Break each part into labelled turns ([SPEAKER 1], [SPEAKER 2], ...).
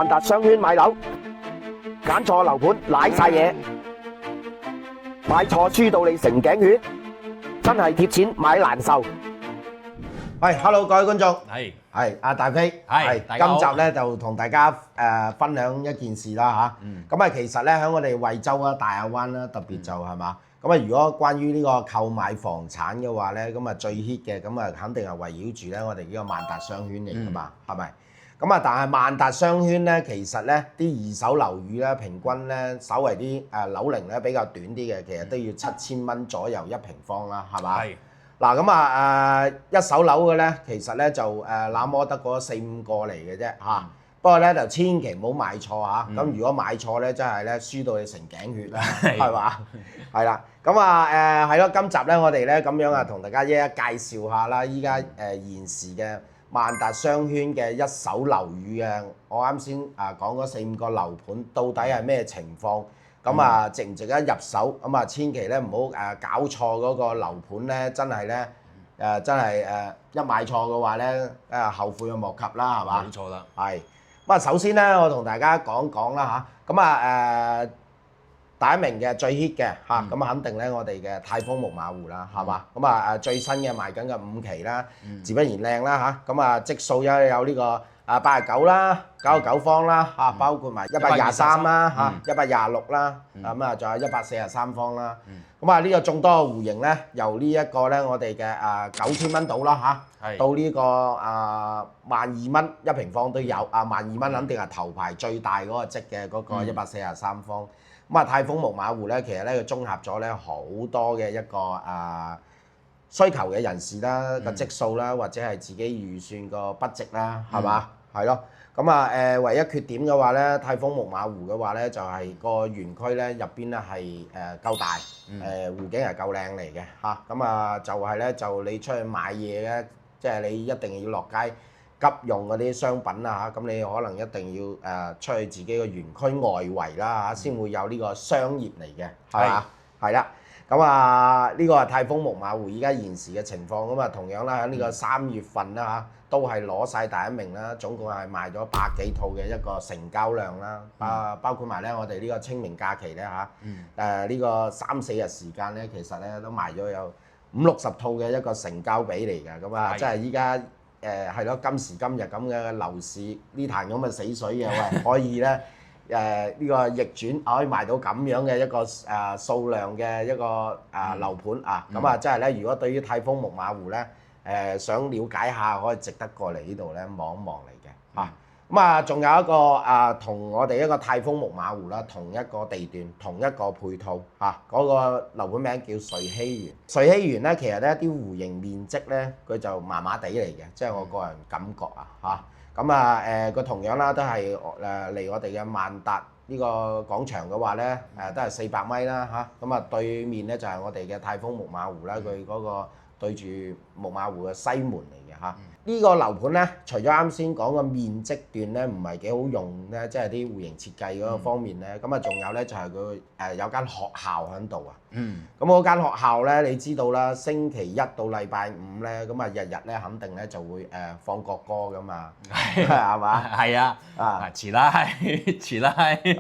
[SPEAKER 1] 萬達商圈買樓，揀錯樓盤瀨晒嘢，買錯輸到你成頸血，真係貼錢買難受。
[SPEAKER 2] 係，hello 各位觀眾，
[SPEAKER 3] 係
[SPEAKER 2] 阿大飛，
[SPEAKER 3] 大家好
[SPEAKER 2] 今集咧就同大家分享一件事啦嚇。咁其實咧喺我哋惠州啊、大亞灣啦，特別就係嘛。咁如果關於呢個購買房產嘅話咧，咁最 hit 嘅，咁肯定係圍繞住咧我哋呢個萬達商圈嚟㗎嘛，係咪？但係萬達商圈咧，其實咧啲二手樓宇咧，平均咧稍為啲樓齡咧比較短啲嘅，其實都要7000蚊左右1平方啦，係嘛？係。嗱一手樓嘅咧，其實咧就那麼得嗰4-5個嚟嘅啫嚇。不過咧就千祈唔好買錯嚇。咁如果買錯咧，真係咧輸到你成頸血啦，係嘛？係啦。係咯，今集咧我哋咧咁樣同大家一一介紹下啦，依家現時嘅萬達商圈嘅一手樓宇嘅，我啱先講嗰4-5個樓盤到底係咩情況？值唔值得入手？千祈咧唔好搞錯嗰個樓盤咧，真係咧真係一買錯嘅話咧後悔莫及啦，係嘛？
[SPEAKER 3] 冇錯啦。
[SPEAKER 2] 係首先咧，我同大家講講啦嚇。第一名嘅最 hit 嘅嚇，肯定咧我哋嘅泰豐木馬湖啦，係嘛？最新嘅賣緊嘅5期啦，自不然靚啦嚇。積數有呢個89啦、99方啦嚇，包括埋123啦嚇、126啦，仲有143方啦。呢個眾多嘅戶型咧，由呢一個咧我哋嘅9000蚊到啦嚇，到呢個12000蚊1平方都有，12000蚊肯定係頭排最大嗰個積嘅嗰個143方。泰豐木馬湖咧，其實咧佢綜合咗咧好多嘅一個需求嘅人士啦，個積數啦，或者係自己預算個budget啦，係嘛？係咯。唯一缺點嘅話咧，泰豐木馬湖嘅話咧，就係個園區咧入邊咧係夠大，湖景係夠靚嚟嘅嚇。就係咧就你出去買嘢咧，即係你一定要落街急用嗰啲商品啊嚇，咁你可能一定要出去自己個園區外圍啦嚇，先會有呢個商業嚟嘅，係嘛？係啦。呢個係泰豐木馬湖依家現時嘅情況。同樣啦喺呢個3月份啦嚇，都係攞晒第一名啦，總共係賣咗百幾套嘅一個成交量啦。包括埋咧我哋呢個清明假期咧嚇，呢個3-4日時間咧，其實咧都賣咗有50-60套嘅一個成交比嚟嘅。即係依家係咯，今時今日咁嘅樓市呢壇咁嘅死水嘅，喂可以咧呢個逆轉可以賣到咁樣嘅一個數量嘅一個樓盤啊。即係咧，如果對於泰豐木馬湖咧想了解下，可以值得過嚟呢度咧望一望嚟嘅嚇。仲有一個同我哋一個泰豐木馬湖啦，同一個地段，同一個配套嚇。嗰個樓盤名叫瑞禧園。瑞禧園咧，其實咧啲戶型面積咧，佢就麻麻地嚟嘅，即係我個人感覺嚇。佢同樣啦，都係嚟我哋嘅萬達呢個廣場嘅話咧，都係400米啦嚇。對面咧就係我哋嘅泰豐木馬湖啦，佢嗰個對住木馬湖嘅西門嚟嘅嚇。呢個樓盤咧，除咗啱先講嘅面積段咧唔係幾好用咧，即係啲戶型設計嗰個方面咧，仲有咧就係佢有間學校喺度啊。嗰間學校咧，你知道啦，星期一到禮拜五咧，日日咧肯定咧就會放國歌噶嘛，係嘛？
[SPEAKER 3] 係啊，遲啦，遲啦。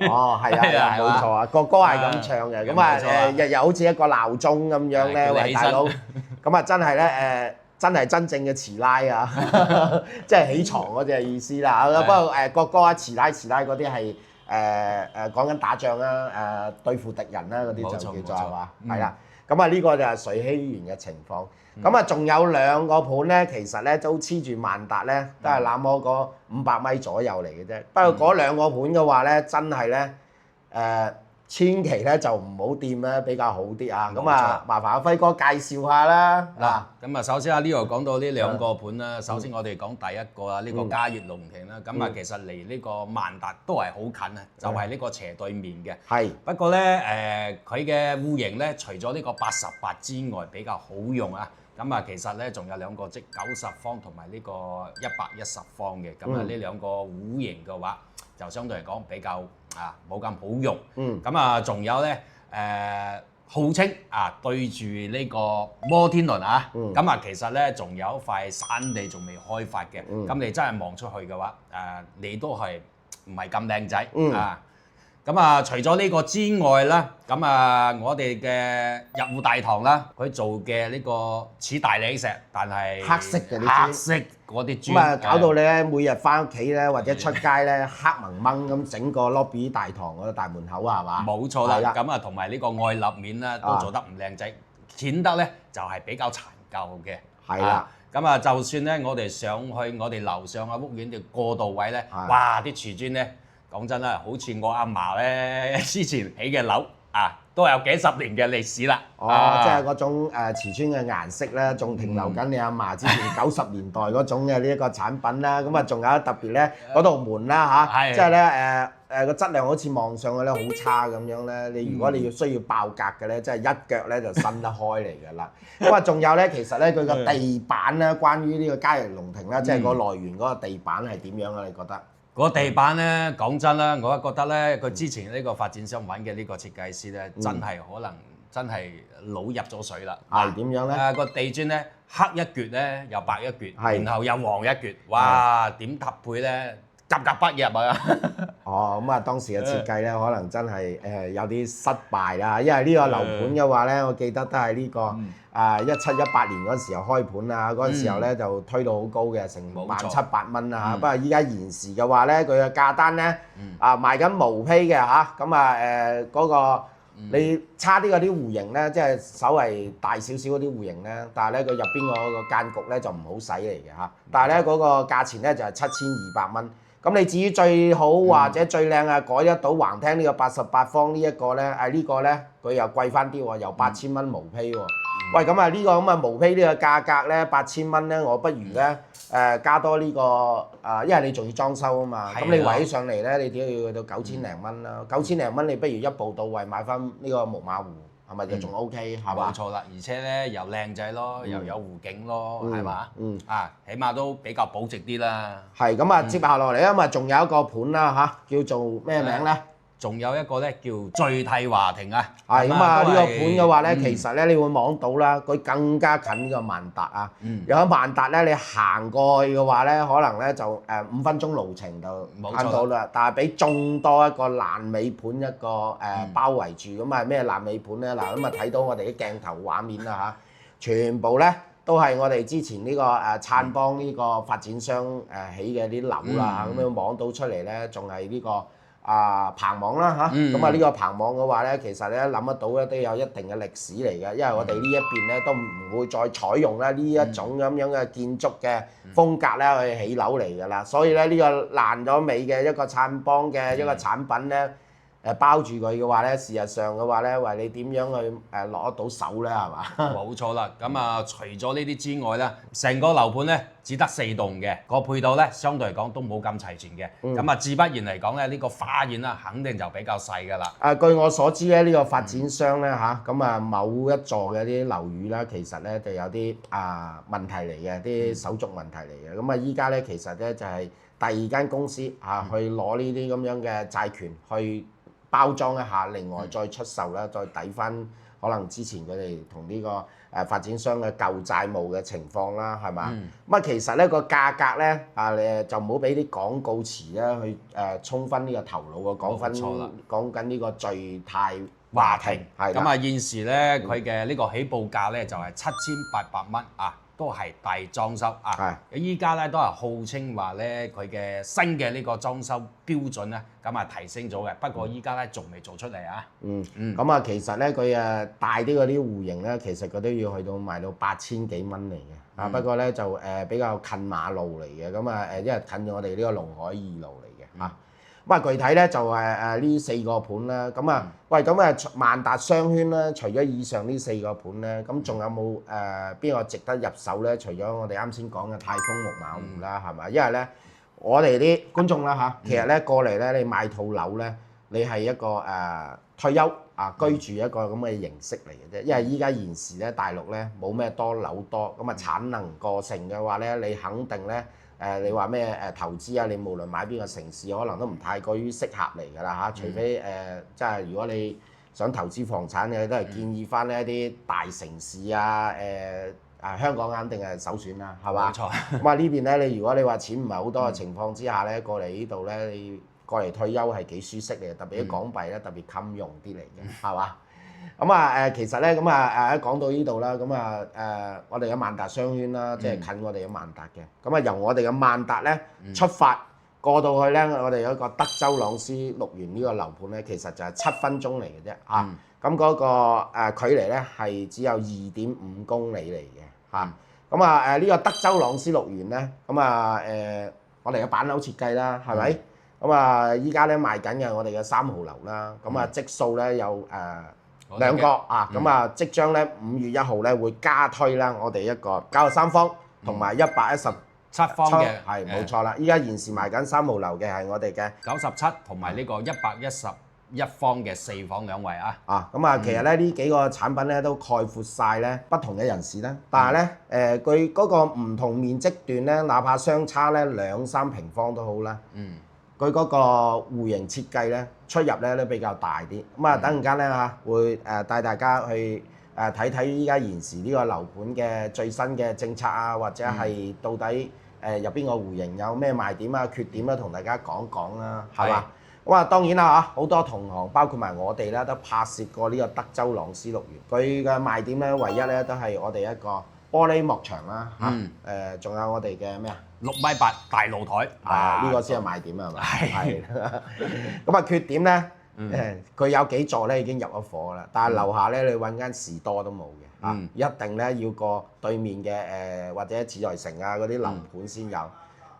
[SPEAKER 2] 哦，係啊，冇錯啊，國歌係咁唱嘅，日日好似一個鬧鐘咁樣咧，喂大佬，真係咧真係真正嘅遲拉啊，即係起床嗰隻意思啦。不過國歌啊，遲拉嗰啲係講緊打仗啦，對付敵人啦嗰啲就叫做係嘛？係啦。呢個就係瑞禧園嘅情況。仲有2個盤咧，其實咧都黐住萬達咧，都係那麼個500米左右嚟嘅啫。不過嗰2個盤嘅話咧，真係咧千祈咧就唔好掂咧，比較好啲啊！麻煩阿輝哥介紹下啦。
[SPEAKER 3] 首先呢度講到呢2個盤啦。首先我哋講第一個啦，呢個嘉悅龍庭啦。其實離呢個萬達都係好近啊，就係呢個斜對面嘅。係。不過咧佢嘅戶型咧，除咗呢個88之外比較好用啊。其實咧仲有2個即90方同埋呢個110方嘅。呢2個戶型嘅話，就相對嚟講比較冇咁好用。仲有咧號稱對住呢個摩天輪其實咧仲有一塊山地仲未開發嘅。你真係望出去嘅話，你都係唔係咁靚仔啊。咁啊，除咗呢個之外啦，咁啊，我哋嘅入戶大堂啦，佢做嘅呢個似大理石，但係
[SPEAKER 2] 黑色嘅啲磚
[SPEAKER 3] 黑色嗰啲磚，
[SPEAKER 2] 咁啊搞到你咧每日翻屋企咧或者出街咧黑蒙蒙咁整個 lobby 大堂嗰個大門口啊，係嘛？
[SPEAKER 3] 冇錯啦。咁啊，同埋呢個外立面咧都做得唔靚仔，顯得咧就係比較殘舊嘅。
[SPEAKER 2] 係啦。
[SPEAKER 3] 咁啊，就算咧我哋上去我哋樓上嘅屋苑嘅過渡位咧，哇！啲瓷磚咧〜講真啦，好似我阿嫲咧之前起嘅樓啊，都有幾十年嘅歷史啦。
[SPEAKER 2] 即係嗰種瓷磚嘅顏色咧，仲停留緊你阿嫲之前90年代嗰種嘅呢一個產品啦。咁啊，仲有特別咧嗰道門啦嚇，即係咧個質量好似望上去咧好差咁樣咧。你如果你要需要爆格嘅咧，即係一腳咧就伸得開嚟㗎啦。咁啊，仲有咧，其實咧佢個地板咧，關於呢個嘉裕龍庭啦，即係個來源嗰個地板係點樣啊？你覺得？
[SPEAKER 3] 個地板咧，講真啦，我覺得咧，佢之前呢個發展商揾嘅呢個設計師咧，真係可能真係腦入咗水啦。
[SPEAKER 2] 係點樣咧？
[SPEAKER 3] 個地磚咧黑一橛咧，又白一橛，然後又黃一橛，哇！點搭配咧？格格不入啊！
[SPEAKER 2] 咁啊，當時嘅設計咧，可能真係有啲失敗啦。因為呢個樓盤嘅話咧，我記得都係呢個17、18年嗰時候開盤啊，嗰陣時候咧就推到好高嘅，成1700蚊啊。不過依家現時嘅話咧，佢嘅價單咧賣緊毛坯嘅嚇，咁嗰個你差啲嗰啲戶型咧，即係稍為大少少嗰啲戶型咧，但係咧佢入邊嗰個間局咧就唔好使嚟嘅嚇。但係咧嗰個價錢咧就係7200蚊。咁你至於最好或者最靚啊，改得到橫廳呢個88方呢一個咧，呢個咧佢又貴翻啲喎，由8000蚊毛坯喎。喂，咁啊呢個咁嘅毛坯呢個價格咧8000蚊咧，我不如咧加多呢個因為你仲要裝修啊嘛，咁你圍起上嚟咧，你點要去到9000零蚊啦？9000零蚊你不如一步到位買翻呢個木馬湖。係咪就仲 OK 係嘛？
[SPEAKER 3] 冇錯啦，而且咧又靚仔咯，又有湖景咯，係嘛？起碼都比較保值啲啦。
[SPEAKER 2] 係咁啊，接下落嚟啊嘛，仲有一個盤啦嚇，叫做咩名咧？
[SPEAKER 3] 仲有一個咧叫聚替華庭啊。
[SPEAKER 2] 係咁啊，呢個盤嘅話咧，其實咧你會望到啦，佢更加近呢個萬達啊。有喺萬達咧，你行過去嘅話咧，可能咧就5分鐘路程就行到啦。但係俾眾多一個爛尾盤一個包圍住，咁啊咩爛尾盤咧？嗱咁啊睇到我哋啲鏡頭畫面啦嚇，全部咧都係我哋之前呢個燦邦呢個發展商起嘅啲樓啦，咁樣望到出嚟咧，仲係呢個。棚網啦嚇，咁啊呢個棚網嘅話咧，其實咧諗得到咧都有一定嘅歷史嚟嘅，因為我哋呢一邊咧都唔會再採用咧呢一種咁樣嘅建築嘅風格咧去起樓嚟㗎啦，所以咧呢個爛咗尾嘅一個燦邦嘅一個產品咧。包住佢嘅話咧，事實上嘅話咧，為你點樣去攞得到手咧，係嘛？
[SPEAKER 3] 冇錯啦，咁啊，除咗呢啲之外咧，成個樓盤咧只得4棟嘅，個配套咧相對嚟講都冇咁齊全嘅。咁自不然嚟講咧，呢個花園啦，肯定就比較細㗎啦。
[SPEAKER 2] 據我所知咧，呢個發展商咧嚇，咁某一座嘅啲樓宇啦，其實咧就有啲問題嚟嘅，啲手續問題嚟嘅。咁依家咧其實咧就係第二間公司去攞呢啲咁樣嘅債權去。包裝一下，另外再出售啦，再抵翻可能之前佢哋同呢個發展商嘅舊債務嘅情況啦，係嘛？咁其實咧個價格咧你就唔好俾啲廣告詞咧去衝昏呢個頭腦喎，講緊呢個聚替華庭係
[SPEAKER 3] 咁現時咧佢嘅呢個起步價咧就係7800蚊啊。都係大裝修啊！依家咧都係號稱話咧佢嘅新嘅呢個裝修標準咧，咁提升咗嘅。不過依家咧仲未做出嚟啊。
[SPEAKER 2] 咁其實咧佢大啲嗰啲戶型咧，其實佢都要去到賣到8000幾蚊嚟嘅。不過咧就比較近馬路嚟嘅，咁因為近咗我哋呢個龍海2路嚟嘅嚇。具體咧就係呢4個盤啦。咁萬達商圈咧，除咗以上呢4個盤咧，咁仲有冇邊個值得入手咧？除咗我哋啱先講嘅泰豐木馬湖啦，係咪？因為咧，我哋啲觀眾啦嚇，其實咧過嚟咧，你買套樓咧，你係一個退休居住一個咁嘅形式嚟嘅啫。因為依家現時咧，大陸咧冇咩多樓多，咁產能過剩嘅話咧，你肯定咧。你話咩投資啊？你無論買邊個城市，可能都唔太過於適合嚟㗎啦嚇。除非即係如果你想投資房產嘅，都係建議翻呢一啲大城市啊，香港肯定係首選啦，係嘛？
[SPEAKER 3] 冇錯。
[SPEAKER 2] 咁呢邊咧，你如果你話錢唔係好多嘅情況之下咧，過嚟呢度咧，你過嚟退休係幾舒適嚟，特別啲港幣咧特別襟用啲嚟嘅，係嘛？咁啊其實咧咁啊講到呢度啦，咁啊我哋嘅萬達商圈啦，即係近我哋嘅萬達嘅，咁啊由我哋嘅萬達咧出發過到去咧，我哋有一個德州朗斯綠園呢個樓盤咧，其實就係7分鐘嚟嘅啫嚇。咁嗰個距離咧係只有2.5公里嚟嘅嚇。咁啊呢個德州朗斯綠園咧，咁啊我哋嘅板樓設計啦，係咪？咁啊依家咧賣緊嘅我哋嘅3號樓啦，咁啊積數咧有2個啊，咁啊即將咧5月1號咧會加推啦，我哋一個93方同埋117
[SPEAKER 3] 方嘅，
[SPEAKER 2] 係冇錯啦。依家現時賣緊3號樓嘅係我哋嘅
[SPEAKER 3] 97同埋呢個111方嘅4房2衛啊。
[SPEAKER 2] 咁啊，其實咧呢幾個產品咧都概括晒咧不同嘅人士啦，但係咧佢嗰個唔同面積段咧，哪怕相差咧2-3平方都好啦。佢嗰個戶型設計咧出入咧都比較大啲。咁啊，等陣間咧嚇會帶大家去睇睇依家現時呢個樓盤嘅最新嘅政策啊，或者係到底入邊個戶型有咩賣點啊、缺點啦，同大家講講啦，係嘛？咁啊，當然啦嚇，好多同行包括埋我哋啦，都拍攝過呢個德州朗斯綠園。佢嘅賣點咧，唯一咧都係我哋一個玻璃幕牆啦嚇，仲有我哋嘅咩啊
[SPEAKER 3] ？6.8米大露台，
[SPEAKER 2] 呢個先係賣點係嘛？係。咁啊，缺點咧，佢有幾座咧已經入咗伙啦，但係樓下咧你揾間士多都冇嘅，一定咧要過對面嘅或者紫來城啊嗰啲樓盤先有。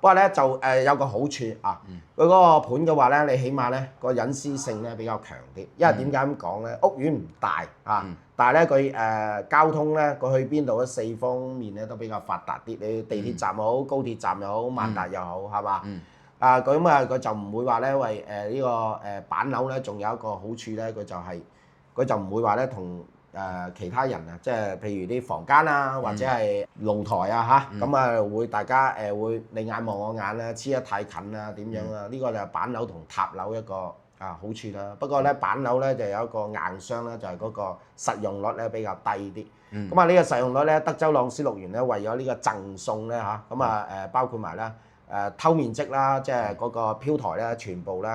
[SPEAKER 2] 不過咧就有個好處啊，佢嗰個盤嘅話咧，你起碼咧個隱私性咧比較強啲，因為點解咁講咧？屋苑唔大啊，但係咧佢交通咧，佢去邊度咧4方面咧都比較發達啲，你地鐵站又好，高鐵站又好，萬達又好，係嘛？佢就唔會話咧為呢個板樓咧，仲有一個好處咧，佢就唔會話咧同其他人啊，即係譬如啲房間啊，或者係露台啊嚇，咁啊會大家會你眼望我眼啦，黐得太近啊點樣啊？呢個就係板樓同塔樓一個好處啦。不過咧板樓咧就有一個硬傷啦，就係嗰個實用率咧比較低啲。咁啊呢個實用率咧，德州朗斯綠園咧為咗呢個贈送咧嚇，咁啊包括埋啦。偷面積啦，即係嗰個飄台咧，全部咧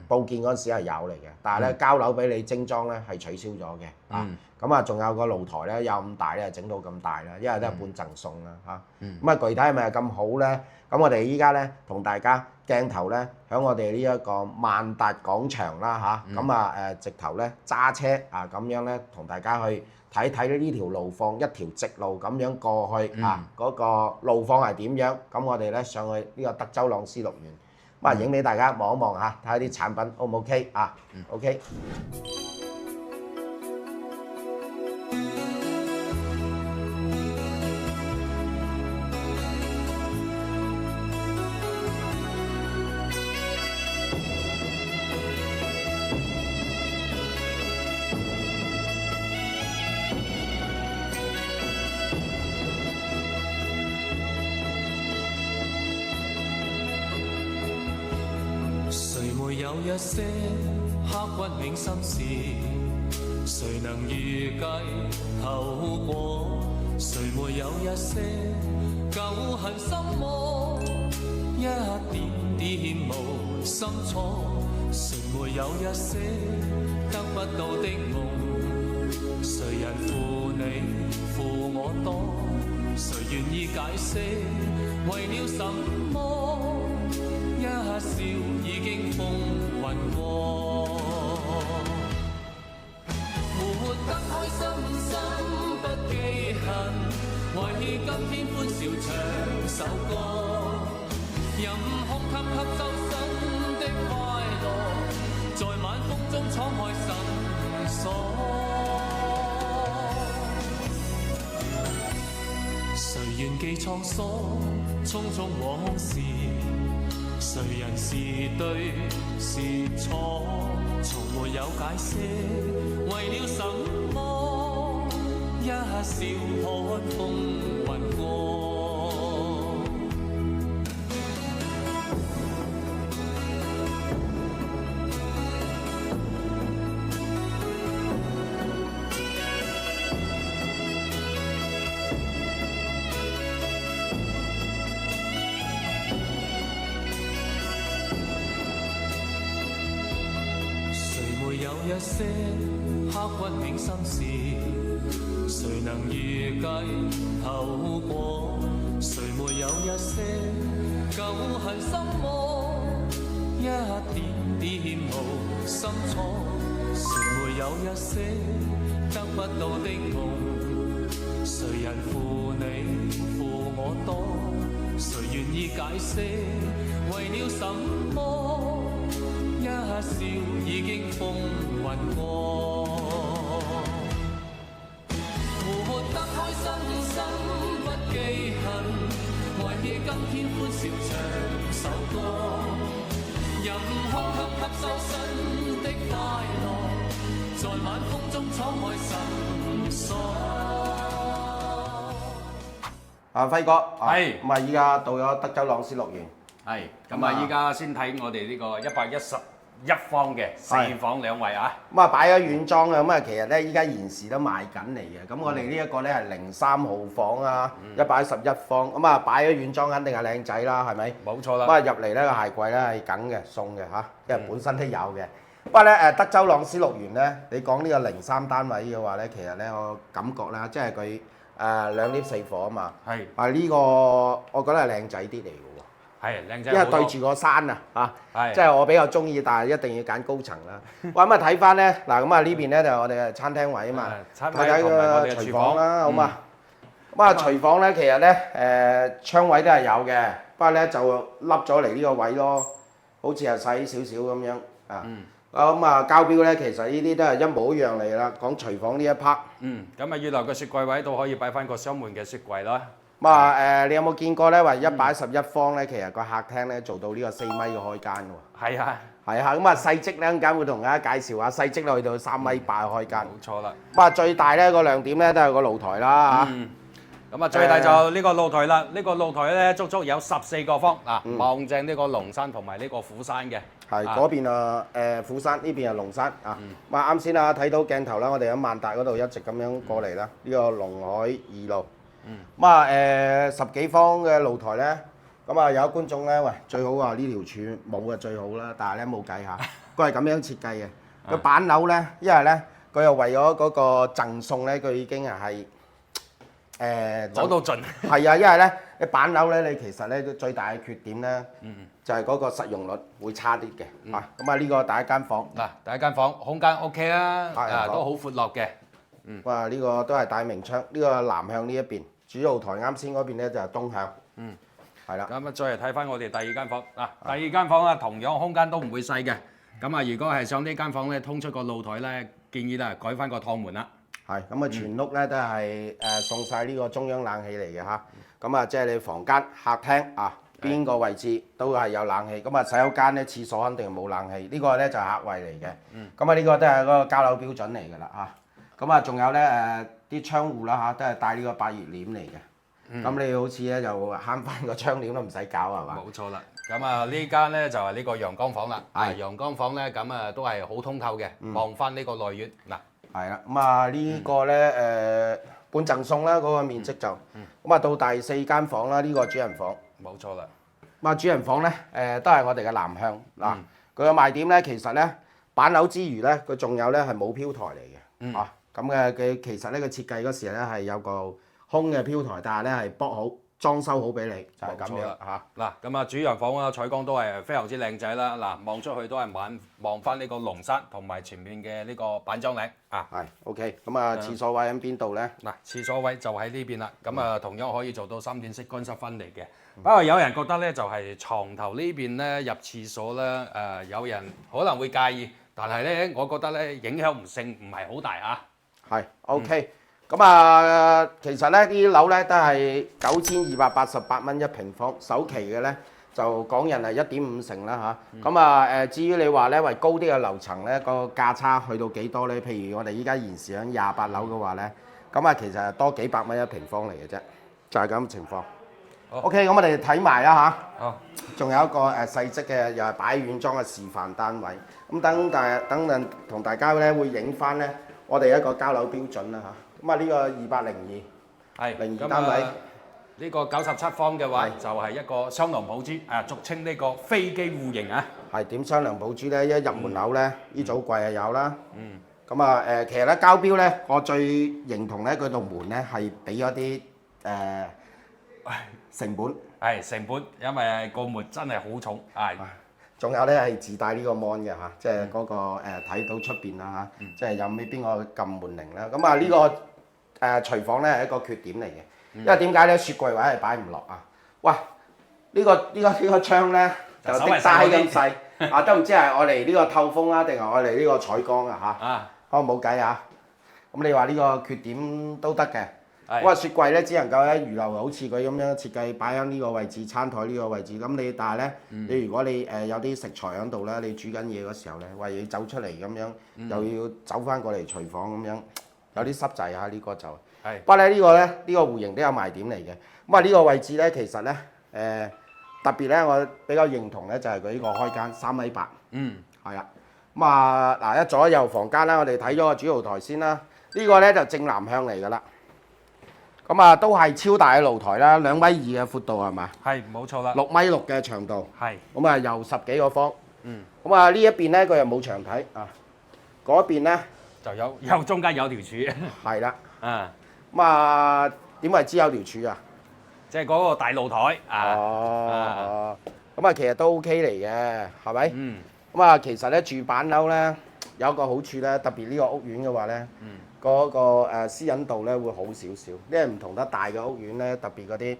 [SPEAKER 2] 報建嗰陣時係有嚟嘅，但係咧交樓俾你精裝咧係取消咗嘅。咁啊仲有個露台咧有咁大咧，整到咁大啦，因為都係半贈送啦嚇。咁啊具體係咪咁好咧？咁我哋依家咧同大家鏡頭咧喺我哋呢一個萬達廣場啦嚇，咁啊直頭咧揸車咁樣咧同大家去睇睇呢條路況，一條直路咁樣過去嗰個路況係點樣？咁我哋咧上去呢個德州朗斯綠園，咁啊影俾大家望一望嚇，睇下啲產品 O 唔 OK 啊？OK。
[SPEAKER 4] 有一些刻骨銘心事，誰能預計後果？誰沒有一些舊恨心魔，一點點無心錯？誰沒有一些得不到的夢？誰人負你負我多？誰願意解釋為了什麼？一笑已經風雲過，活得開心心不記恨，為今天歡笑唱首歌，任空吸吸收新的快樂，在晚風中敞開心鎖。誰願記滄桑，匆匆往事？誰人是對是錯，從沒有解釋，為了什麼？一笑看風雲過。一些刻骨銘心事，誰能預計後果？誰沒有一些舊恨心魔？一點點無心錯，誰沒有一些得不到的夢？誰人負你負我多？誰願意解釋為了什麼？一笑已經風雲過，活得開心心不記恨，為你今天歡笑唱首歌，任空吸吸收新的快樂，在晚風中敞開心鎖。
[SPEAKER 2] 輝哥，
[SPEAKER 3] 係
[SPEAKER 2] 咁啊！依家到咗德州朗斯樂園，
[SPEAKER 3] 係咁啊！依家先睇我哋呢個111方嘅4房2衛啊！
[SPEAKER 2] 咁啊擺咗軟裝啊！咁啊其實咧依家現時都賣緊嚟嘅。咁我哋呢一個咧係03號房啊，111方。咁啊擺咗軟裝肯定係靚仔啦，係咪？
[SPEAKER 3] 冇錯啦。
[SPEAKER 2] 咁啊入嚟咧個鞋櫃咧係梗嘅送嘅嚇，因為本身都有嘅。不過咧德州朗斯樂園咧，你講呢個03單位嘅話咧，其實咧我感覺啦，即係佢2 lift 4火啊嘛。係。啊呢個我覺得係靚仔啲嚟嘅喎。係靚仔，因為對住個山啊，即係我比較中意，但係一定要揀高層啦。哇咁啊睇翻咧，嗱咁啊呢邊咧就我哋嘅餐廳位啊嘛，睇睇個廚房啦，好嘛？咁啊廚房咧其實咧窗位都係有嘅，不過咧就凹咗嚟呢個位咯，好似係細少少咁樣啊。咁啊膠標咧其實呢啲都係一模一樣嚟啦。講廚房呢一 part，
[SPEAKER 3] 咁啊預留個雪櫃位度可以擺翻個雙門嘅雪櫃啦。
[SPEAKER 2] 咁啊你有冇見過咧？話111方咧，其實個客廳咧做到呢個4米嘅開間喎。係啊，咁啊細積咧，陣間會同大家介紹下細積咧去到3米8嘅開間。冇錯啦。咁啊最大咧個亮點咧都係個露台啦嚇。
[SPEAKER 3] 咁啊最大就呢個露台啦，呢個露台咧足足有14個方啊，望正呢個龍山同埋呢個虎山嘅。
[SPEAKER 2] 係嗰邊啊虎山，呢邊係龍山啊。咁啊啱先啊睇到鏡頭啦，我哋喺萬達嗰度一直咁樣過嚟啦，呢個龍海2路。咁啊10幾方嘅露台咧，咁啊有觀眾咧，喂最好啊呢條柱冇就最好啦，但係咧冇計嚇，佢係咁樣設計嘅。個板樓咧，因為咧佢又為咗嗰個贈送咧，佢已經係
[SPEAKER 3] 攞到盡。
[SPEAKER 2] 係啊，因為咧你板樓咧，你其實咧最大嘅缺點咧，就係嗰個實用率會差啲嘅嚇。咁啊呢個第一間房，
[SPEAKER 3] 嗱第一間房空間 OK 啦，都好闊落嘅。
[SPEAKER 2] 哇！呢個都係大明窗，呢個南向呢一邊，主露台啱先嗰邊咧就係東向。係啦。咁啊，再嚟睇翻我哋第二間房嗱，第二間房啊，同樣空間都唔會細嘅。咁啊，如果係想呢間房咧通出個露台咧，建議咧改翻個趟門啦。係。咁啊，全屋咧都係送晒呢個中央冷氣嚟嘅嚇。咁啊，即係你房間、客廳啊，邊個位置都係有冷氣。咁啊，洗手間咧、廁所肯定冇冷氣。呢個咧就係客位嚟嘅。咁啊，呢個都係嗰個交樓標準嚟㗎啦嚇。咁啊，仲有咧啲窗戶啦嚇，都係帶呢個百葉簾嚟嘅。咁你好似咧就慳翻個窗簾都唔使搞係嘛？
[SPEAKER 3] 冇錯啦。咁啊呢間咧就係呢個陽光房啦。係。陽光房咧咁啊都係好通透嘅，望翻呢個內院嗱。係啦。咁啊呢個咧半贈送啦，嗰個面積就。咁啊到第4間房啦，呢個主人房。冇錯啦。咁啊主人房咧都係我哋嘅南向嗱。佢嘅賣點咧其實咧板樓之餘咧，佢仲有咧係冇飄台嚟嘅。啊。咁嘅其實呢個設計嗰時咧係有個空嘅飄台，但係咧係駁好裝修好俾你，就係咁樣嚇。嗱，咁啊主人房啊採光都係非常之靚仔啦。嗱，望出去都係望翻呢個龍山同埋前面嘅呢個板張嶺啊。係 OK。咁啊廁所位喺邊度咧？嗱，廁所位就喺呢邊啦。咁啊同樣可以做到3點式乾濕分離嘅。不過有人覺得咧就係床頭呢邊咧入廁所咧有人可能會介意，但係咧我覺得咧影響性唔係好大啊。係 OK，咁啊，其實咧啲樓咧都係9288蚊1平方，首期嘅咧就港人係1.5成啦嚇。咁啊至於你話咧為高啲嘅樓層咧個價差去到幾多咧？譬如我哋依家現時喺28樓嘅話咧，咁啊其實係多幾百蚊1平方嚟嘅啫，就係咁嘅情況。OK，咁我哋睇埋啦嚇。好。仲有一個細則嘅，又係擺軟裝嘅示範單位。咁等陣同大家咧會影翻咧。我哋一個交樓標準啦嚇，咁啊呢個202係02單位，呢個97方嘅話就係一個雙廊鋪珠，俗稱呢個飛機戶型啊。
[SPEAKER 2] 係點雙梁寶珠咧？一入門口咧，呢組櫃係有啦。咁啊其實咧膠標咧，我最認同咧佢道門咧係俾咗啲成本。
[SPEAKER 3] 係成本，因為個門真係好重。係。
[SPEAKER 2] 仲有咧係自帶呢個 mon 嘅嚇，即係嗰個睇到出邊啦嚇，即係有咩邊個撳門鈴啦。咁啊呢個廚房咧係一個缺點嚟嘅，因為點解咧雪櫃位係擺唔落啊？哇！呢個窗咧就的齋咁細啊，都唔知係我哋呢個透風啊，定係我哋呢個採光啊嚇？好冇計啊！咁你話呢個缺點都得嘅。咁啊雪櫃咧只能夠咧預留好似佢咁樣設計擺喺呢個位置，餐台呢個位置。咁你但係咧，你如果你有啲食材喺度咧，你煮緊嘢嗰時候咧，喂你走出嚟咁樣，又要走翻過嚟廚房咁樣，有啲濕滯啊！呢個就不過咧呢個戶型都有賣點嚟嘅。咁啊呢個位置咧其實咧特別咧我比較認同咧就係佢呢個開間3.8米。係啦。咁啊嗱一左一右房間啦，我哋睇咗個主露台先啦。呢個咧就正南向嚟㗎啦。咁啊，都係超大嘅露台啦，2.2米嘅闊度係嘛？
[SPEAKER 3] 係冇錯啦。
[SPEAKER 2] 6.6米嘅長度。
[SPEAKER 3] 係。
[SPEAKER 2] 咁啊，又10幾個方。咁啊，呢一邊咧佢又冇牆體啊，嗰邊咧
[SPEAKER 3] 就有中間有條柱。
[SPEAKER 2] 係啦。
[SPEAKER 3] 啊。
[SPEAKER 2] 咁啊，點為之有條柱啊？
[SPEAKER 3] 即係嗰個大露台啊。
[SPEAKER 2] 咁啊，其實都 OK 嚟嘅，係咪？咁啊，其實咧住板樓咧有一個好處咧，特別呢個屋苑嘅話咧。嗰個私隱度咧會好少少，因為唔同得大嘅屋苑咧，特別嗰啲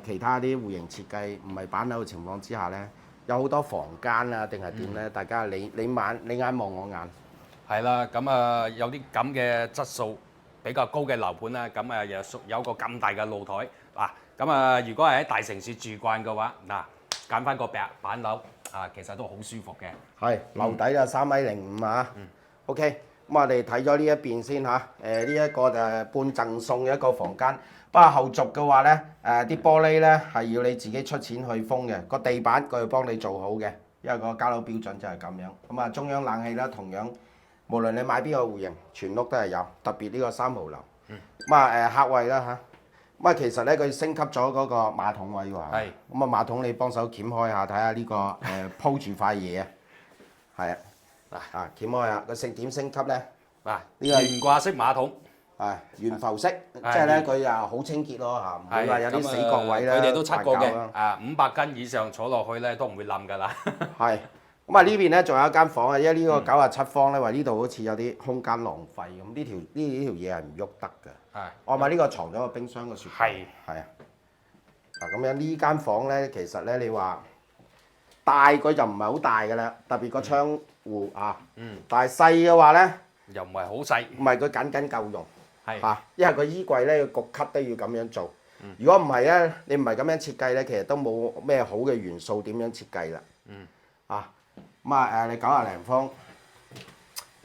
[SPEAKER 2] 其他啲戶型設計唔係板樓嘅情況之下咧，有好多房間啊定係點咧？大家你眼望我眼，
[SPEAKER 3] 係啦，咁啊有啲咁嘅質素比較高嘅樓盤啦，咁啊又有個咁大嘅露台嗱，咁啊如果係喺大城市住慣嘅話，嗱揀翻個板樓啊，其實都好舒服嘅。
[SPEAKER 2] 係樓底就3.05米啊。OK。咁我哋睇咗呢一邊先嚇，呢一個就係半贈送嘅一個房間。不過後續嘅話咧，啲玻璃咧係要你自己出錢去封嘅，個地板佢會幫你做好嘅，因為個交樓標準就係咁樣。咁啊中央冷氣啦，同樣無論你買邊個戶型，全屋都係有，特別呢個3號樓。咁啊客位啦嚇，咁啊其實咧佢升級咗嗰個馬桶位喎。係。咁啊馬桶你幫手掀開下睇下呢個鋪住塊嘢啊，係啊。掀開啊！個點升級咧？
[SPEAKER 3] 呢個懸掛式馬桶，
[SPEAKER 2] 懸浮式，即係咧佢又好清潔咯嚇，唔會話有啲死角位咧。
[SPEAKER 3] 佢哋都7個嘅，500斤以上坐落去咧都唔會冧㗎啦。
[SPEAKER 2] 係，咁啊呢邊咧仲有一間房啊，因為呢個97方咧話呢度好似有啲空間浪費咁，呢條嘢係唔喐得㗎。係。我買呢個藏咗個冰箱個雪櫃。係啊。嗱咁樣呢間房咧，其實咧你話大佢就唔係好大㗎啦，特別個窗戶啊，但係細嘅話咧，
[SPEAKER 3] 又唔係好細，
[SPEAKER 2] 唔係佢僅夠用，因為個衣櫃咧個級都要咁樣做。如果唔係咧，你唔係咁樣設計咧，其實都冇咩好嘅元素點樣設計啦。咁啊你90零方，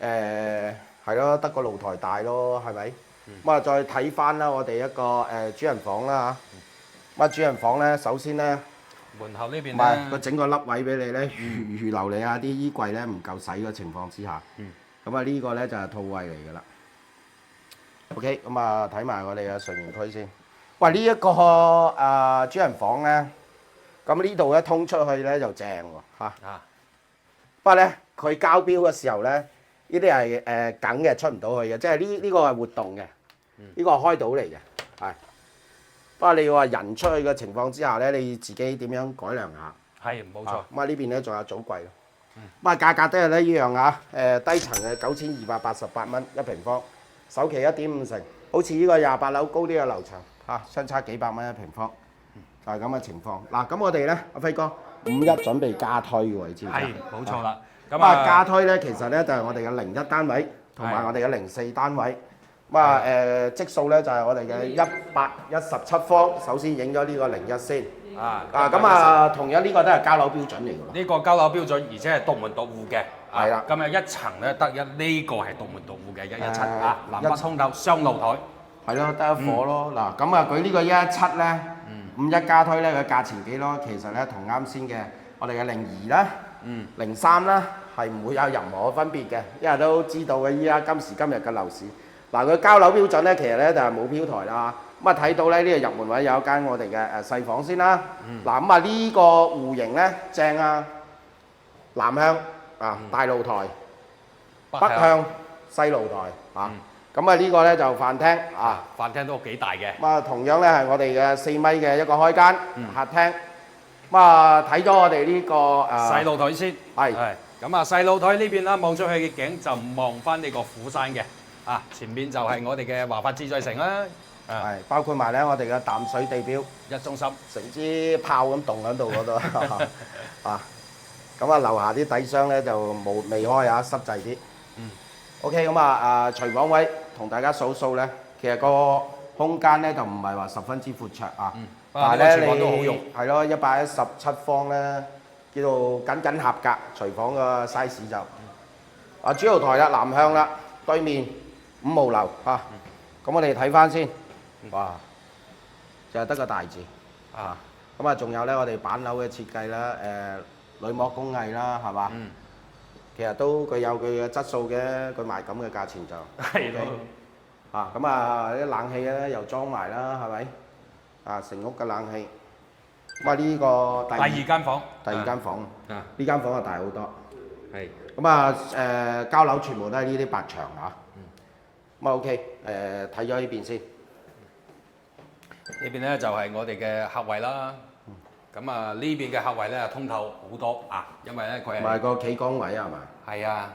[SPEAKER 2] 係咯，得個露台大咯，係咪？咁啊再睇翻啦，我哋一個主人房啦嚇。咁啊主人房咧，首先咧。
[SPEAKER 3] 門口呢邊咧，
[SPEAKER 2] 唔係佢整個凹位俾你咧，預留你啊啲衣櫃咧唔夠使嘅情況之下，咁啊呢個咧就係套位嚟㗎啦。OK，咁啊睇埋我哋嘅睡眠區先。喂，呢一個主人房咧，咁呢度咧通出去咧就正喎嚇。不過咧佢交標嘅時候咧，呢啲係梗嘅出唔到去嘅，即係呢個係活動嘅，呢個係開到嚟嘅，係。不過你要話人出去嘅情況之下咧，你自己點樣改良下？
[SPEAKER 3] 係冇錯。
[SPEAKER 2] 咁啊呢邊咧仲有早櫃咯。咁啊價格都係咧一樣啊。低層嘅9288蚊1平方，首期1.5成，好似呢個28樓高啲嘅樓層嚇，相差幾百蚊1平方，就係咁嘅情況。嗱咁我哋咧，阿輝哥51準備加推喎，你知唔知？
[SPEAKER 3] 係冇錯啦。
[SPEAKER 2] 咁啊加推咧，其實咧就係我哋嘅01單位同埋我哋嘅04單位。咁啊積數咧就係我哋嘅117方，首先影咗呢個01先。咁啊同樣呢個都係交樓標準嚟㗎喎。
[SPEAKER 3] 呢個交樓標準，而且係獨門獨戶嘅。
[SPEAKER 2] 係啦。
[SPEAKER 3] 咁啊一層咧得呢個係獨門獨戶嘅117啊，南北通透雙露台。
[SPEAKER 2] 係咯，得一夥咯。嗱咁啊，佢呢個117咧，51加推咧，佢價錢幾多？其實咧同啱先嘅我哋嘅02啦、03啦係唔會有任何分別嘅，因為都知道嘅依家今時今日嘅樓市。嗱佢交樓標準咧，其實咧就係冇飄台啦。咁啊睇到咧呢個入門位有一間我哋嘅細房先啦。嗱咁啊呢個戶型咧正啊，南向大露台，北向細露台啊。咁啊呢個咧就飯廳啊，
[SPEAKER 3] 飯廳都幾大嘅。
[SPEAKER 2] 咁啊同樣咧係我哋嘅4米嘅一個開間客廳。咁啊睇咗我哋呢個
[SPEAKER 3] 細露台先，係咁啊細露台呢邊啦，望出去嘅景就望翻呢個虎山嘅，啊前面就係我哋嘅華發志在城啦，
[SPEAKER 2] 係包括埋咧我哋嘅淡水地標
[SPEAKER 3] 1中心，
[SPEAKER 2] 成支炮咁棟喺度嗰度啊。咁啊樓下啲底箱咧就未開啊，濕滯啲。OK， 咁啊廚房位同大家數數咧，其實個空間咧就唔係話十分之闊綽啊。但係咧你都好用，係咯117方咧，叫做緊緊合格。廚房個 size 就主露台啦，南向啦，對面5號樓嚇。咁我哋睇翻先，哇，就係得個大字啊。咁啊，仲有咧我哋板樓嘅設計啦，鋁膜工藝啦，係嘛？其實都具有佢嘅質素嘅，佢賣咁嘅價錢就係咯。咁啊啲冷氣咧又裝埋啦，係咪？成屋嘅冷氣。咁啊呢個第二間房，呢間房啊大好多。係。咁啊交樓全部都係呢啲白牆嚇。咁啊 OK， 睇咗呢邊先。
[SPEAKER 3] 呢邊咧就係我哋嘅客位啦。咁啊呢邊嘅客位咧通透好多啊，因為咧佢係。唔係個企缸位係嘛？係啊。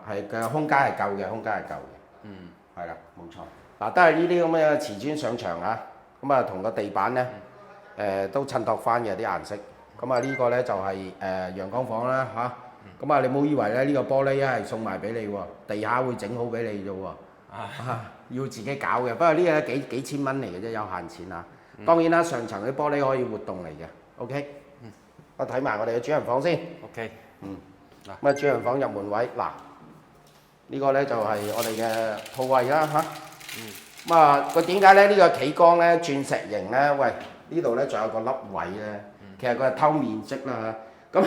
[SPEAKER 3] 係嘅，空間係夠嘅，係啦，冇錯。嗱，都係呢啲咁嘅瓷磚上牆啊。咁啊，同個地板咧，都襯托翻嘅啲顏色。咁啊，呢個咧就係陽光房啦嚇。咁啊，你冇以為咧呢個玻璃咧係送埋俾你喎，地下會整好俾你啫喎。要自己搞嘅。不過呢個幾千蚊嚟嘅啫，有限錢啊。當然啦，上層啲玻璃可以活動嚟嘅。OK。我睇埋我哋嘅主人房先。OK。咁啊，主人房入門位嗱，呢個咧就係我哋嘅鋪位啦嚇。咁啊，佢點解咧？呢個企缸咧鑽石型咧，喂，呢度咧仲有個凹位咧，其實佢係偷面積啦。咁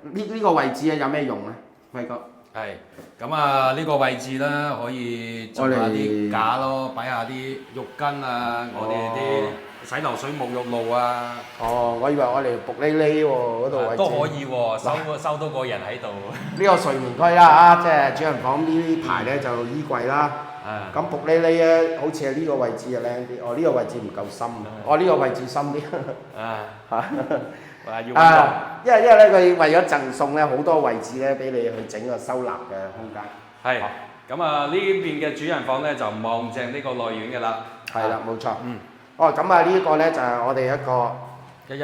[SPEAKER 3] 呢個位置啊有咩用咧，輝哥？係，咁啊呢個位置啦，可以做下啲架咯，擺下啲浴巾啊，我哋啲洗頭水沐浴露啊。哦，我以為我哋仆哩哩喎，嗰度位置。都可以喎，收多個人喺度。呢個睡眠區啦即係主人房呢排咧就衣櫃啦。咁仆哩哩咧，好似係呢個位置就靚啲。哦，呢個位置唔夠深。哦，呢個位置深啲。因為咧佢為咗贈送咧好多位置咧俾你去整個收納嘅空間。係。咁啊呢邊嘅主人房咧就望正呢個內院嘅啦。係啦，冇錯。哦，咁啊呢個咧就係我哋一個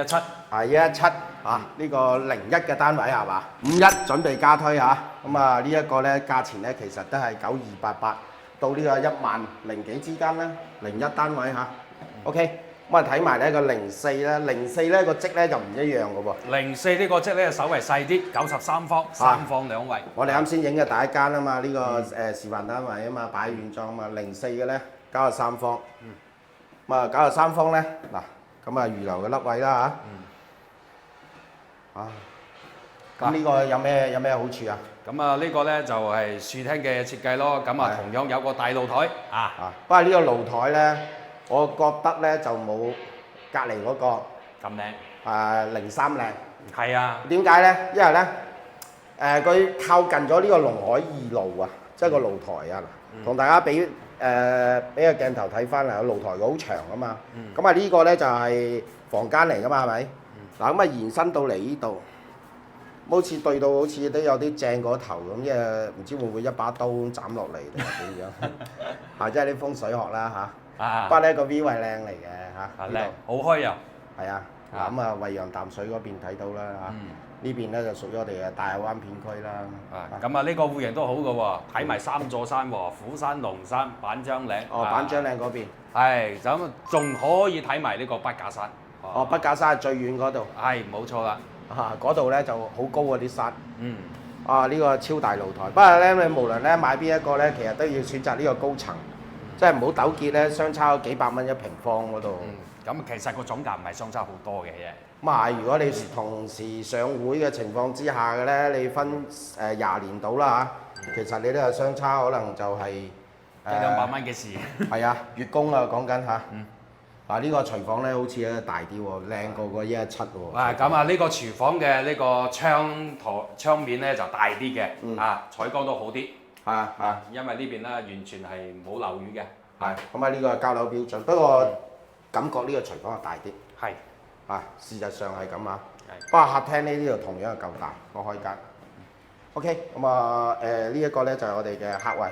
[SPEAKER 3] 117。117呢個01嘅單位係嘛？51準備加推嚇。咁啊呢一個咧價錢咧其實都係9288到呢個10000零幾之間啦。01單位嚇。OK。咁啊睇埋呢個04咧，04咧個積咧就唔一樣嘅喎。04呢個積咧稍為細啲，93方，3房2衛。我哋啱先影嘅第一間啊嘛，呢個示範單位啊嘛，擺軟裝啊嘛，04嘅咧93方。咁啊93方咧嗱，咁啊預留嘅凹位啦嚇。咁呢個有咩好處啊？咁啊呢個咧就係樹廳嘅設計咯。咁啊同樣有個大露台啊。不過呢個露台咧。我覺得咧就冇隔離嗰個咁靚，03靚。係啊。點解咧？因為咧佢靠近咗呢個龍海2路啊，即係個露台啊。同大家俾個鏡頭睇翻啊，露台好長啊嘛。咁啊呢個咧就係房間嚟噶嘛，係咪？嗱咁啊延伸到嚟呢度，好似對到好似都有啲正嗰頭咁，即係唔知會唔會一把刀斬落嚟定係點樣？即係啲風水學啦嚇。不過呢個 V 位靚嚟嘅嚇，靚好開揚。係啊，咁啊惠陽淡水嗰邊睇到啦嚇，呢邊咧就屬於我哋嘅大亞灣片區啦。咁啊呢個戶型都好嘅喎，睇埋3座山喎，虎山、龍山、板張嶺。哦，板張嶺嗰邊。係，咁仲可以睇埋呢個筆架山。哦，筆架山係最遠嗰度。係，冇錯啦。嗰度咧就好高嗰啲山。呢個超大露台。不過咧，你無論咧買邊一個咧，其實都要選擇呢個高層。即係唔好糾結咧，相差幾百蚊1平方嗰度。咁其實個總價唔係相差好多嘅啫。咁啊，如果你同時上會嘅情況之下嘅咧，你分20年到啦嚇，其實你都係相差可能就係100-200蚊嘅事。係啊，月供啊講緊嚇。
[SPEAKER 2] 嗱呢個廚房咧好似咧大啲喎，靚過個117喎。
[SPEAKER 3] 咁啊，呢個廚房嘅呢個窗面咧就大啲嘅，採光都好啲。因為呢邊咧完全係冇樓宇嘅。
[SPEAKER 2] 咁啊呢個交樓標準，不過感覺呢個廚房係大啲。事實上係咁啊。不過客廳呢度同樣係夠大個開間。OK， 咁啊呢一個咧就係我哋嘅客位。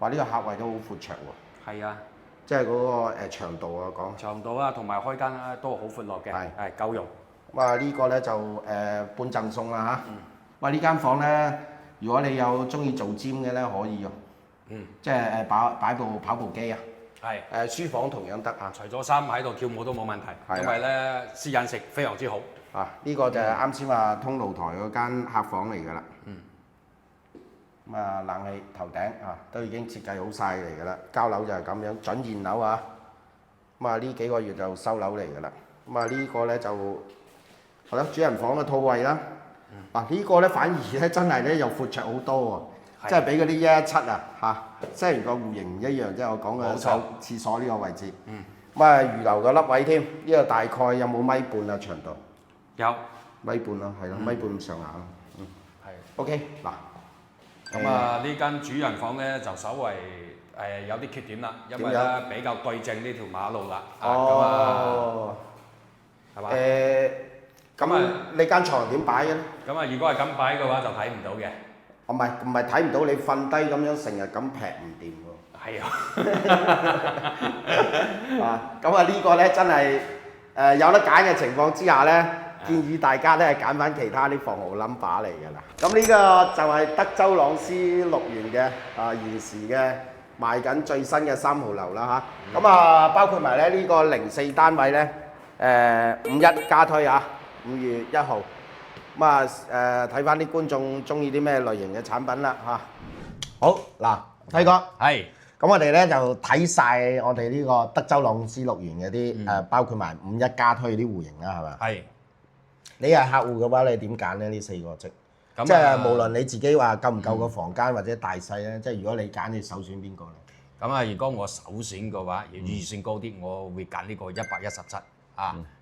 [SPEAKER 2] 話呢個客位都好闊長喎。係啊。即係嗰個長度啊講。
[SPEAKER 3] 長度啊，同埋開間都好闊落嘅，係夠用。
[SPEAKER 2] 咁啊呢個咧就半贈送啦嚇。哇！呢間房咧，如果你有中意做 gym 嘅咧，可以喎。即係擺部跑步機啊。書房同樣得啊。
[SPEAKER 3] 除咗衫喺度跳舞都冇問題，因為咧私隱性非常之好。
[SPEAKER 2] 呢個就係啱先話通露台嗰間客房嚟㗎啦。咁啊冷氣頭頂都已經設計好晒嚟㗎啦，交樓就係咁樣準現樓啊。咁啊呢幾個月就收樓嚟㗎啦。咁啊呢個咧就係咯主人房嘅套位啦。呢個咧反而咧真係咧又闊綽好多喎，即係比嗰啲117雖然個戶型唔一樣，即係我講嘅廁所呢個位置。咁啊預留個凹位添，呢個大概有冇米半啊長度？
[SPEAKER 3] 有
[SPEAKER 2] 米半咯，係咯，米半咁上下咯。OK 嗱。
[SPEAKER 3] 咁啊，呢間主人房咧就稍為有啲缺點啦，因為咧比較對正呢條馬路啦。係嘛？
[SPEAKER 2] 咁你間床點擺嘅咧？
[SPEAKER 3] 咁啊，如果係咁擺嘅話，就睇唔到嘅。
[SPEAKER 2] 唔係睇唔到，你瞓低咁樣成日咁劈唔掂喎。
[SPEAKER 3] 係啊。
[SPEAKER 2] 咁啊呢個咧真係有得揀嘅情況之下咧。建議大家咧揀翻其他啲房號 number 嚟㗎啦。咁呢個就係德州朗斯綠園嘅現時嘅賣緊最新嘅3號樓啦嚇。咁包括埋咧呢個04單位咧51加推5月1號。咁睇翻啲觀眾中意啲咩類型嘅產品啦嚇。好嗱，輝哥係。咁我哋咧就睇晒我哋呢個德州朗斯綠園嘅啲包括埋51加推啲戶型啦，係咪？係。你係客戶嘅話，你點揀咧？呢4個即係無論你自己話夠唔夠個房間或者大細咧，即係如果你揀，你首選邊個咧？
[SPEAKER 3] 咁啊，如果我首選嘅話，預算高啲，我會揀呢個117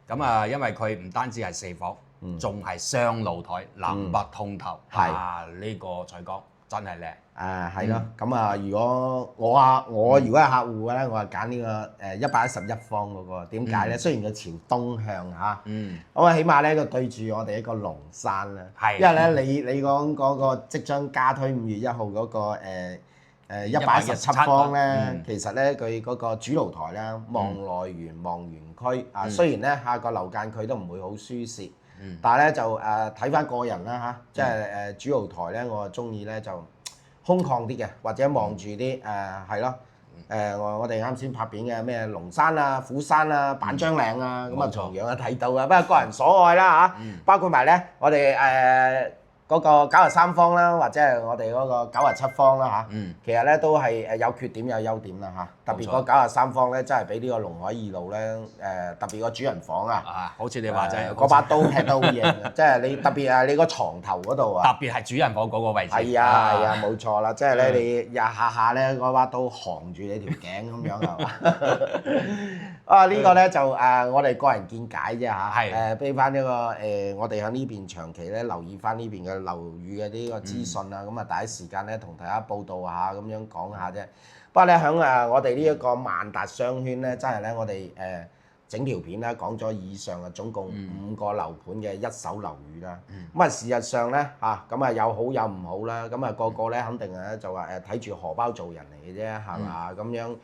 [SPEAKER 3] 咁啊，因為佢唔單止係4房，仲係雙露台、南北通透，呢個採光真係靚。
[SPEAKER 2] 係咯，咁如果我如果係客戶嘅咧，我係揀呢個111方嗰個。點解咧？雖然佢朝東向嚇，咁起碼咧佢對住我哋一個龍山啦。因為咧你講嗰個即將加推5月1號嗰個117方咧，其實咧佢嗰個主露台咧望內園望園區雖然咧下個樓間佢都唔會好舒適，但係咧就睇翻個人啦嚇，即係主露台咧我中意咧就空曠啲嘅，或者望住啲係咯，我哋啱先拍片嘅咩龍山啊、虎山啊、板張嶺啊，咁同樣睇到啊，不過個人所愛啦嚇，包括埋咧我哋嗰個93方啦，或者係我哋嗰個97方啦嚇，其實咧都係有缺點有優點啦嚇，特別個93方咧真係比呢個龍海2路咧特別個主人房
[SPEAKER 3] 好似你話齋
[SPEAKER 2] 嗰把刀劈得好型嘅，即係你特別係你個床頭嗰度
[SPEAKER 3] 特別係主人房嗰個位置。
[SPEAKER 2] 係啊冇錯啦，即係咧你下下咧嗰把刀扛住你條頸咁樣係嘛？呢個咧就我哋個人見解啫嚇，俾翻呢個我哋喺呢邊長期咧留意翻呢邊嘅樓宇嘅呢個資訊啊，咁第一時間咧同大家報道下咁樣講下啫。不過咧喺我哋呢一個萬達商圈咧，真係咧我哋整條片啦講咗以上總共5個樓盤嘅一手樓宇啦。咁事實上咧咁有好有唔好啦。咁個個咧肯定就話睇住荷包做人嚟嘅啫，係嘛？咁樣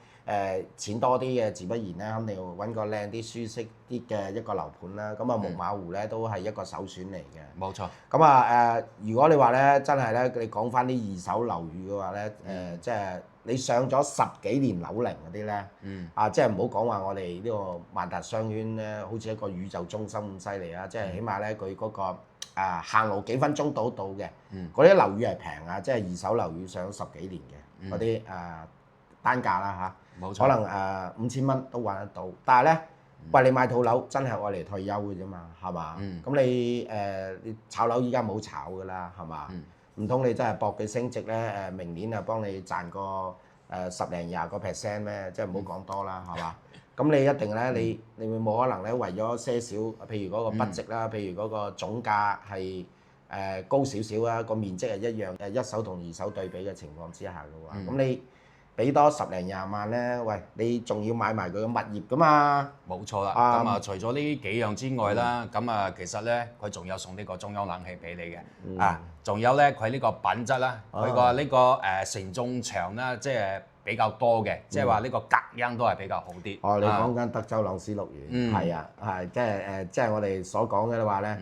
[SPEAKER 2] 錢多啲嘅，自不然咧肯定要揾個靚啲、舒適啲嘅一個樓盤啦。咁木馬湖咧都係一個首選嚟嘅。
[SPEAKER 3] 冇錯。
[SPEAKER 2] 咁如果你話咧真係咧，你講翻啲二手樓宇嘅話咧，即係你上咗10幾年樓齡嗰啲咧，即係唔好講話我哋呢個萬達商圈咧，好似一個宇宙中心咁犀利啊！即係起碼咧佢嗰個行路幾分鐘到嘅，嗰啲樓宇係平啊！即係二手樓宇上咗10幾年嘅嗰啲單價啦
[SPEAKER 3] 冇錯，
[SPEAKER 2] 可能5000蚊都揾得到。但係咧，喂你買套樓真係愛嚟退休嘅啫嘛，係嘛？咁你炒樓依家冇炒㗎啦，係嘛？唔通你真係搏佢升值咧？明年幫你賺個10-20%咩？即係唔好講多啦，係嘛？咁你一定咧，你會冇可能咧為咗些少，譬如嗰個 budget 啦，譬如嗰個總價係高少少啊，個面積係一樣，一手同二手對比嘅情況之下嘅話，咁你俾多10零20萬咧，喂，你仲要買埋佢嘅物業噶嘛？
[SPEAKER 3] 冇錯啦，咁啊除咗呢幾樣之外啦，咁啊其實咧佢仲有送呢個中央冷氣俾你嘅，仲有咧佢呢個品質啦，佢個呢個承重牆啦，即係比較多嘅，即係話呢個隔音都係比較好啲。
[SPEAKER 2] 哦，你講緊德州朗斯綠園，係啊，係即係我哋所講嘅話咧，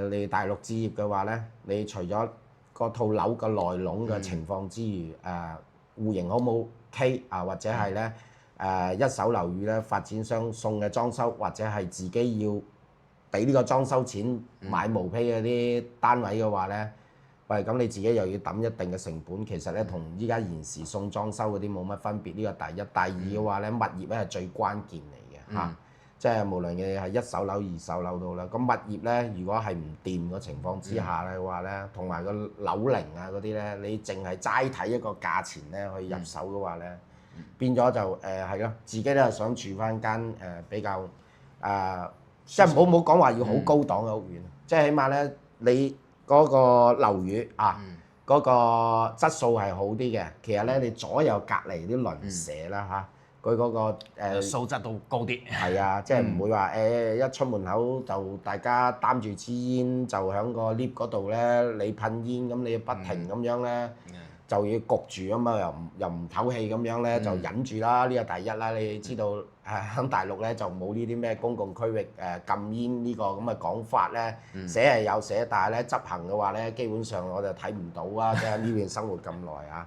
[SPEAKER 2] 你大陸置業嘅話咧，你除咗個套樓嘅內籠嘅情況之餘，戶型好冇 K 啊，或者係咧一手樓宇咧發展商送嘅裝修，或者係自己要俾呢個裝修錢買毛坯嗰啲單位嘅話咧，喂，咁你自己又要揼一定嘅成本，其實咧同依家現時送裝修嗰啲冇乜分別。呢個第一，第二嘅話咧，物業咧係最關鍵嚟嘅嚇。即係無論你係一手樓、二手樓都啦，咁物業咧，如果係唔掂嘅情況之下咧嘅話咧，同埋個樓齡啊嗰啲咧，你淨係齋睇一個價錢咧去入手嘅話咧，變咗就係咯，自己咧想住翻間比較即係唔好講話要好高檔嘅屋苑，即係起碼咧你嗰個樓宇嗰個質素係好啲嘅。其實咧你左右隔離啲鄰舍啦嚇。佢嗰個
[SPEAKER 3] 素質都高啲，
[SPEAKER 2] 係啊，即係唔會話一出門口就大家擔住支煙就喺個 lift 嗰度咧，你噴煙咁你不停咁樣咧就要焗住啊嘛，又唔唞氣咁樣咧就忍住啦，呢個第一啦。你知道喺大陸咧就冇呢啲咩公共區域禁煙呢個咁嘅講法咧，寫係有寫，但係咧執行嘅話咧，基本上我就睇唔到啊！即係呢邊生活咁耐啊，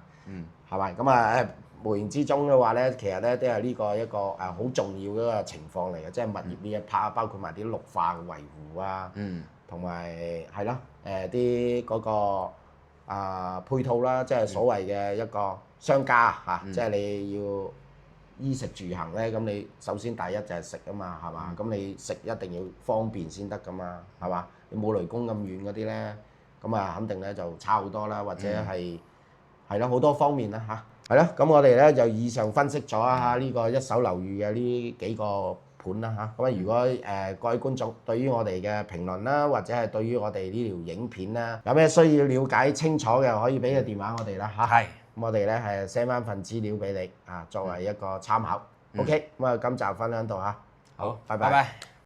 [SPEAKER 2] 係咪咁啊？無形之中嘅話咧，其實咧都係呢個一個好重要嘅一個情況嚟嘅，即係物業呢一 part，包括埋啲綠化嘅維護啊，同埋係咯啲嗰個配套啦，即係所謂嘅一個商家嚇，即係你要衣食住行咧，咁你首先第一就係食啊嘛，係嘛？咁你食一定要方便先得噶嘛，係嘛？你冇雷公咁遠嗰啲咧，咁啊肯定咧就差好多啦，或者係咯好多方面啦嚇。係咯，咁我哋咧就以上分析咗下呢個一手樓宇嘅呢幾個盤啦嚇。咁啊，如果各位觀眾對於我哋嘅評論啦，或者係對於我哋呢條影片啦，有咩需要了解清楚嘅，可以俾個電話我哋啦嚇。係。咁我哋咧係 send 翻份資料俾你啊，作為一個參考。OK，咁啊今集分享到嚇。好，拜拜。